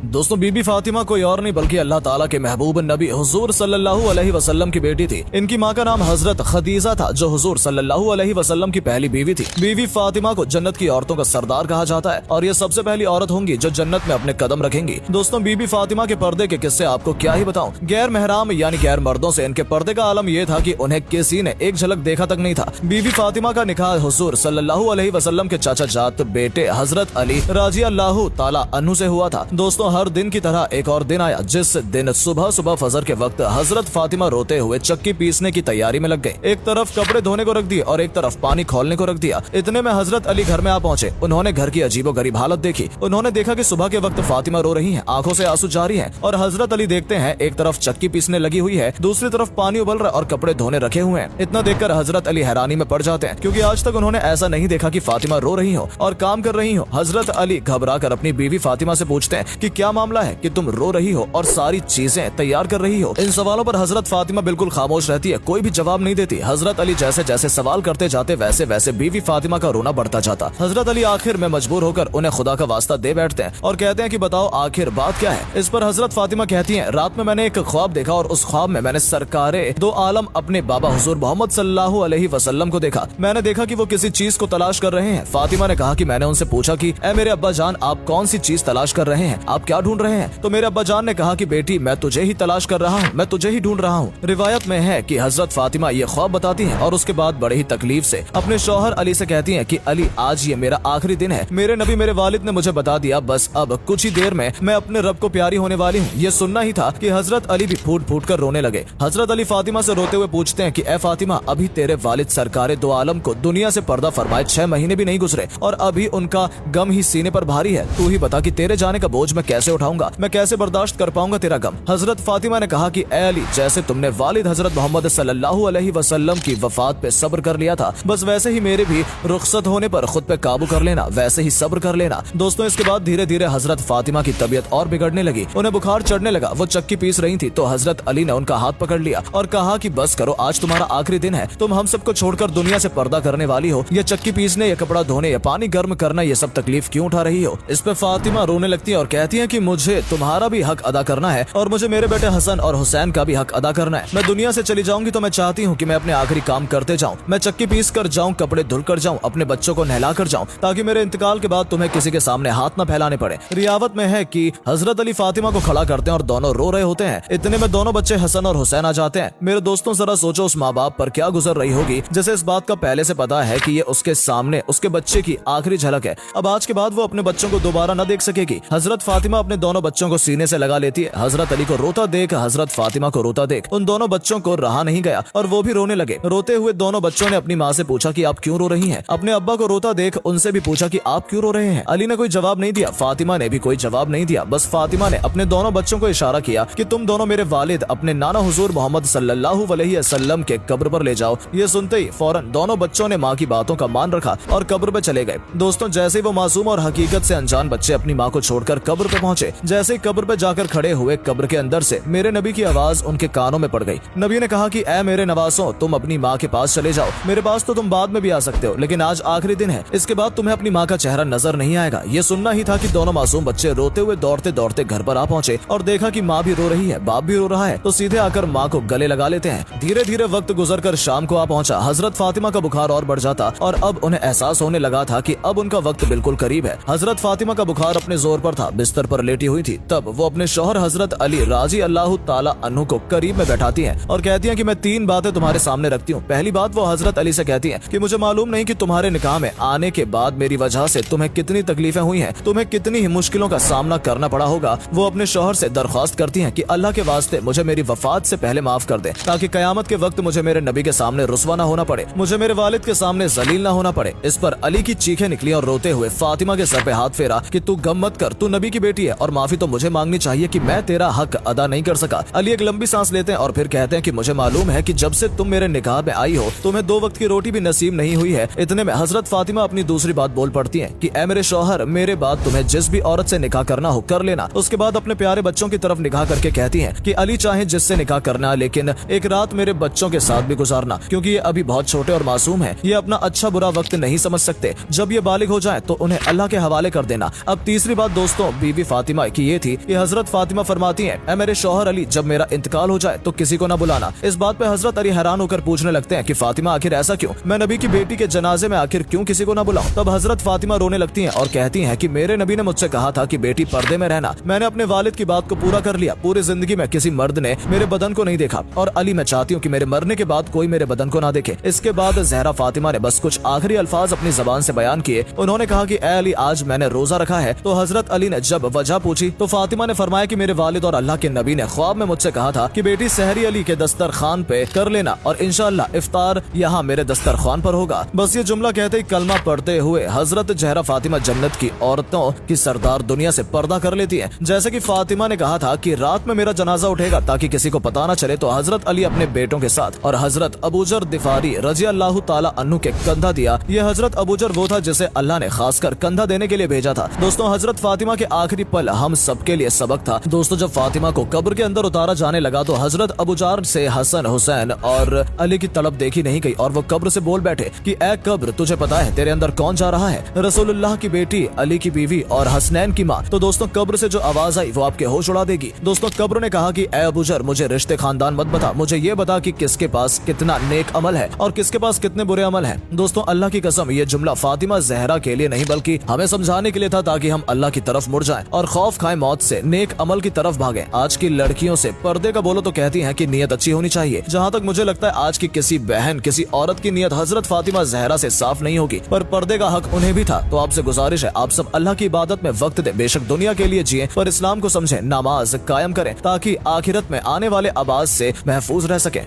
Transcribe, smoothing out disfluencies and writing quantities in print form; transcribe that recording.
दोस्तों बीबी फातिमा कोई और नहीं बल्कि अल्लाह ताला के महबूब नबी हुजूर सल्लल्लाहु अलैहि वसल्लम की बेटी थी। इनकी माँ का नाम हजरत खदीजा था जो हुजूर सल्लल्लाहु अलैहि वसल्लम की पहली बीवी थी। बीवी फातिमा को जन्नत की औरतों का सरदार कहा जाता है और ये सबसे पहली औरत होंगी जो जन्नत में अपने कदम रखेंगी। दोस्तों बीबी फातिमा के पर्दे के किस्से आपको क्या ही बताऊं। गैर महराम यानी गैर मर्दों से इनके पर्दे का आलम ये था कि उन्हें किसी ने एक झलक देखा तक नहीं था। बीबी फातिमा का निकाह हुजूर सल्लल्लाहु अलैहि वसल्लम के चाचा जात बेटे हजरत अली रजी अल्लाह ताला अन्हु से हुआ था। दोस्तों हर दिन की तरह एक और दिन आया जिस दिन सुबह सुबह फजर के वक्त हजरत फातिमा रोते हुए चक्की पीसने की तैयारी में लग गए। एक तरफ कपड़े धोने को रख दिए और एक तरफ पानी खोलने को रख दिया। इतने में हजरत अली घर में आ पहुंचे। उन्होंने घर की अजीबोगरीब हालत देखी। उन्होंने देखा कि सुबह के वक्त फातिमा रो रही हैं, आंखों से आंसू जारी हैं और हजरत अली देखते हैं एक तरफ चक्की पीसने लगी हुई है, दूसरी तरफ पानी उबल रहा और कपड़े धोने रखे हुए हैं। इतना देखकर हजरत अली हैरानी में पड़ जाते हैं क्योंकि आज तक उन्होंने ऐसा नहीं देखा कि फातिमा रो रही हो और काम कर रही हो। हजरत अली घबरा कर अपनी बीवी फातिमा से पूछते हैं कि क्या मामला है कि तुम रो रही हो और सारी चीजें तैयार कर रही हो। इन सवालों पर हजरत फातिमा बिल्कुल खामोश रहती है, कोई भी जवाब नहीं देती। हजरत अली जैसे जैसे सवाल करते जाते वैसे वैसे बीवी फातिमा का रोना बढ़ता जाता। हजरत अली आखिर में मजबूर होकर उन्हें खुदा का वास्ता दे बैठते हैं और कहते हैं कि बताओ आखिर बात क्या है। इस पर हजरत फातिमा कहती हैं रात में मैंने एक ख्वाब देखा और उस ख्वाब में मैंने सरकारे दो आलम अपने बाबा हुजूर मोहम्मद सल्लल्लाहु अलैहि वसल्लम को देखा। मैंने देखा कि वो किसी चीज को तलाश कर रहे हैं। फातिमा ने कहा कि मैंने उनसे पूछा कि ए मेरे अब्बा जान आप कौन सी चीज तलाश कर रहे हैं, आप क्या ढूंढ रहे हैं। तो मेरे अब्बा जान ने कहा कि बेटी मैं तुझे ही तलाश कर रहा हूँ, मैं तुझे ही ढूंढ रहा हूँ। रिवायत में है कि हजरत फातिमा ये ख्वाब बताती हैं और उसके बाद बड़े ही तकलीफ से अपने शौहर अली से कहती हैं कि अली आज ये मेरा आखिरी दिन है। मेरे नबी मेरे वालिद ने मुझे बता दिया बस अब कुछ ही देर में मैं अपने रब को प्यारी होने वाली हूँ। ये सुनना ही था कि हजरत अली भी फूट फूट कर रोने लगे। हजरत अली फातिमा से रोते हुए पूछते हैं कि ए फातिमा अभी तेरे वालिद सरकारे दो आलम को दुनिया से पर्दा फरमाए 6 महीने भी नहीं गुजरे और अभी उनका गम ही सीने पर भारी है। तू ही बता कि तेरे जाने का बोझ मैं कैसे उठाऊंगा, मैं कैसे बर्दाश्त कर पाऊंगा तेरा गम। हजरत फातिमा ने कहा कि ए अली जैसे तुमने वालिद हजरत मोहम्मद सल्लल्लाहु अलैहि वसल्लम की वफात पे सब्र कर लिया था बस वैसे ही मेरे भी रुखसत होने पर खुद पे काबू कर लेना, वैसे ही सब्र कर लेना। दोस्तों इसके बाद धीरे धीरे हजरत फातिमा की तबीयत और बिगड़ने लगी, उन्हें बुखार चढ़ने लगा। वो चक्की पीस रही थी तो हजरत अली ने उनका हाथ पकड़ लिया और कहा कि बस करो आज तुम्हारा आखिरी दिन है, तुम हम सबको छोड़कर दुनिया से पर्दा करने वाली हो। ये चक्की पीसने, ये कपड़ा धोने, ये पानी गर्म करना, ये सब तकलीफ क्यों उठा रही हो। इस पे फातिमा रोने लगती है और कहती है कि मुझे तुम्हारा भी हक अदा करना है और मुझे मेरे बेटे हसन और हुसैन का भी हक अदा करना है। मैं दुनिया से चली जाऊंगी तो मैं चाहती हूँ कि मैं अपने आखिरी काम करते जाऊँ, मैं चक्की पीस कर जाऊँ, कपड़े धुल कर जाऊँ, अपने बच्चों को नहला कर जाऊँ ताकि मेरे इंतकाल के बाद तुम्हें किसी के सामने हाथ न फैलाने पड़े। रियावत में है कि हजरत अली फातिमा को खड़ा करते हैं और दोनों रो रहे होते हैं। इतने में दोनों बच्चे हसन और हुसैन आ जाते हैं। मेरे दोस्तों जरा सोचो उस माँ बाप पर क्या गुजर रही होगी जैसे इस बात का पहले से पता है कि ये उसके सामने उसके बच्चे की आखिरी झलक है। अब आज के बाद वो अपने बच्चों को दोबारा न देख सकेगी। हजरत फातिमा अपने दोनों बच्चों को सीने से लगा लेती है। हजरत अली को रोता देख, हजरत फातिमा को रोता देख उन दोनों बच्चों को रहा नहीं गया और वो भी रोने लगे। रोते हुए दोनों बच्चों ने अपनी माँ से पूछा कि आप क्यों रो रही हैं। अपने अब्बा को रोता देख उनसे भी पूछा कि आप क्यों रो रहे हैं। अली ने कोई जवाब नहीं दिया, फातिमा ने भी कोई जवाब नहीं दिया। बस फातिमा ने अपने दोनों बच्चों को इशारा किया कि तुम दोनों मेरे वालिद अपने नाना हुजूर मोहम्मद सल्लल्लाहु अलैहि वसल्लम के कब्र पर ले जाओ। ये सुनते ही फौरन दोनों बच्चों ने माँ की बातों का मान रखा और कब्र पे चले गए। दोस्तों जैसे ही वो मासूम और हकीकत से अनजान बच्चे अपनी माँ को छोड़कर कब्र पे पहुंचे, जैसे ही कब्र पे जाकर खड़े हुए कब्र के अंदर से मेरे नबी की आवाज उनके कानों में पड़ गई। नबी ने कहा कि ए मेरे नवासों तुम अपनी माँ के पास चले जाओ, मेरे पास तो तुम बाद में भी आ सकते हो लेकिन आज आखिरी दिन है, इसके बाद तुम्हें अपनी माँ का चेहरा नजर नहीं आएगा। ये सुनना ही था कि दोनों मासूम बच्चे रोते हुए दौड़ते दौड़ते घर पर आ पहुंचे और देखा कि माँ भी रो रही है, बाप भी रो रहा है, तो सीधे आकर माँ को गले लगा लेते हैं। धीरे धीरे वक्त गुजरकर शाम को आ पहुंचा। हजरत फातिमा का बुखार और बढ़ जाता और अब उन्हें एहसास होने लगा था कि अब उनका वक्त बिल्कुल करीब है। हजरत फातिमा का बुखार अपने जोर पर था, बिस्तर पर लेटी हुई थी। तब वो अपने शौहर हजरत अली राजी अल्लाह ताला अन्हु को करीब में बैठाती हैं और कहती हैं कि मैं 3 बातें तुम्हारे सामने रखती हूँ। पहली बात वो हजरत अली से कहती हैं कि मुझे मालूम नहीं कि तुम्हारे निकाह में आने के बाद मेरी वजह से तुम्हें कितनी तकलीफें हुई हैं, तुम्हें कितनी ही मुश्किलों का सामना करना पड़ा होगा। वो अपने शौहर से दरख्वास्त करती हैं कि अल्लाह के वास्ते मुझे मेरी वफात से पहले माफ कर दे ताकि कयामत के वक्त मुझे मेरे नबी के सामने रुस्वा न होना पड़े, मुझे मेरे वालिद के सामने जलील न होना पड़े। इस पर अली की चीखें निकली और रोते हुए फातिमा के सर पे हाथ फेरा कि तू गम मत कर, तू नबी की बेटी है और माफी तो मुझे मांगनी चाहिए कि मैं तेरा हक अदा नहीं कर सका। अली एक लंबी सांस लेते हैं और फिर कहते हैं कि मुझे मालूम है कि जब से तुम मेरे निकाह में आई हो तुम्हें 2 वक्त की रोटी भी नसीब नहीं हुई है। इतने में हजरत फातिमा अपनी दूसरी बात बोल पड़ती हैं कि ए मेरे शौहर मेरे बाद तुम्हें जिस भी औरत से निकाह करना हो कर लेना। उसके बाद अपने प्यारे बच्चों की तरफ निगाह करके कहती हैं कि अली चाहे जिससे निकाह करना लेकिन एक रात मेरे बच्चों के साथ भी गुजारना क्योंकि ये अभी बहुत छोटे और मासूम हैं, ये अपना अच्छा बुरा वक्त नहीं समझ सकते। जब ये बालिग हो जाए तो उन्हें अल्लाह के हवाले कर देना। अब तीसरी बात दोस्तों बीवी फातिमा की ये थी कि हजरत फातिमा फरमाती हैं, ऐ मेरे शौहर अली, जब मेरा इंतकाल हो जाए तो किसी को न बुलाना। इस बात पे हजरत अली हैरान होकर पूछने लगते हैं कि फातिमा आखिर ऐसा क्यों, मैं नबी की बेटी के जनाजे में आखिर क्यों किसी को न बुलाऊं। तब हजरत फातिमा रोने लगती हैं और कहती हैं कि मेरे नबी ने मुझसे कहा था कि बेटी पर्दे में रहना, मैंने अपने वालिद की बात को पूरा कर लिया, पूरी जिंदगी में किसी मर्द ने मेरे बदन को नहीं देखा, और अली मैं चाहती हूँ कि मेरे मरने के बाद कोई मेरे बदन को ना देखे। इसके बाद जहरा फातिमा ने बस कुछ आखिरी अल्फाज अपनी जबान से बयान किए। उन्होंने कहा कि ऐ अली, आज मैंने रोजा रखा है। तो हजरत अली ने जब वजह पूछी तो फातिमा ने फरमाया कि मेरे वालिद और अल्लाह के नबी ने ख्वाब में मुझसे कहा था कि बेटी सहरी अली के दस्तरखान पे कर लेना, और इंशाअल्लाह इफ्तार यहाँ मेरे दस्तरखान पर होगा। बस ये जुमला कहते ही कलमा पढ़ते हुए हजरत जहरा फातिमा जन्नत की औरतों की सरदार दुनिया से पर्दा कर लेती है। जैसे कि फातिमा ने कहा था कि रात में मेरा जनाजा उठेगा ताकि किसी को पता न चले, तो हजरत अली अपने बेटों के साथ और हजरत अबूजर दिफारी रजी अल्लाह ताला अन्हु के कंधा दिया। ये हजरत अबूजर वो था जिसे अल्लाह ने खासकर कंधा देने के लिए भेजा था। दोस्तों, हजरत फातिमा के आखिरी पल हम सबके लिए सबक था। दोस्तों, जब फातिमा को कब्र के अंदर उतारा जाने लगा तो हजरत अबूजार से हसन, हुसैन और अली की तड़प देखी नहीं गई और वो कब्र से बोल बैठे कि ऐ कब्र, तुझे पता है तेरे अंदर कौन जा रहा है? रसूलुल्लाह की बेटी, अली की बीवी और हसनैन की माँ। तो दोस्तों, कब्र से जो आवाज आई वो आपके होश उड़ा देगी। दोस्तों, कब्र ने कहा कि ऐ अबूजर, मुझे रिश्ते खानदान मत बता, मुझे ये बता कि किसके पास कितना नेक अमल है और किसके पास कितने बुरे अमल हैं। दोस्तों, अल्लाह की कसम, ये जुमला फातिमा जहरा के लिए नहीं बल्कि हमें समझाने के लिए था ताकि हम अल्लाह की तरफ मुड़ जाएं और खौफ खाएं मौत से, नेक अमल की तरफ भागें। आज की लड़कियों से पर्दे का बोलो तो कहती हैं कि नियत अच्छी होनी चाहिए। जहाँ तक मुझे लगता है आज की किसी बहन, किसी औरत की नियत हजरत फातिमा जहरा से साफ नहीं होगी, पर पर्दे का हक उन्हें भी था। तो आपसे गुजारिश है, आप सब अल्लाह की इबादत में वक्त दें, बेशक दुनिया के लिए जिए पर इस्लाम को समझें, नमाज कायम करें ताकि आखिरत में आने वाले आवाज से महफूज रह सके।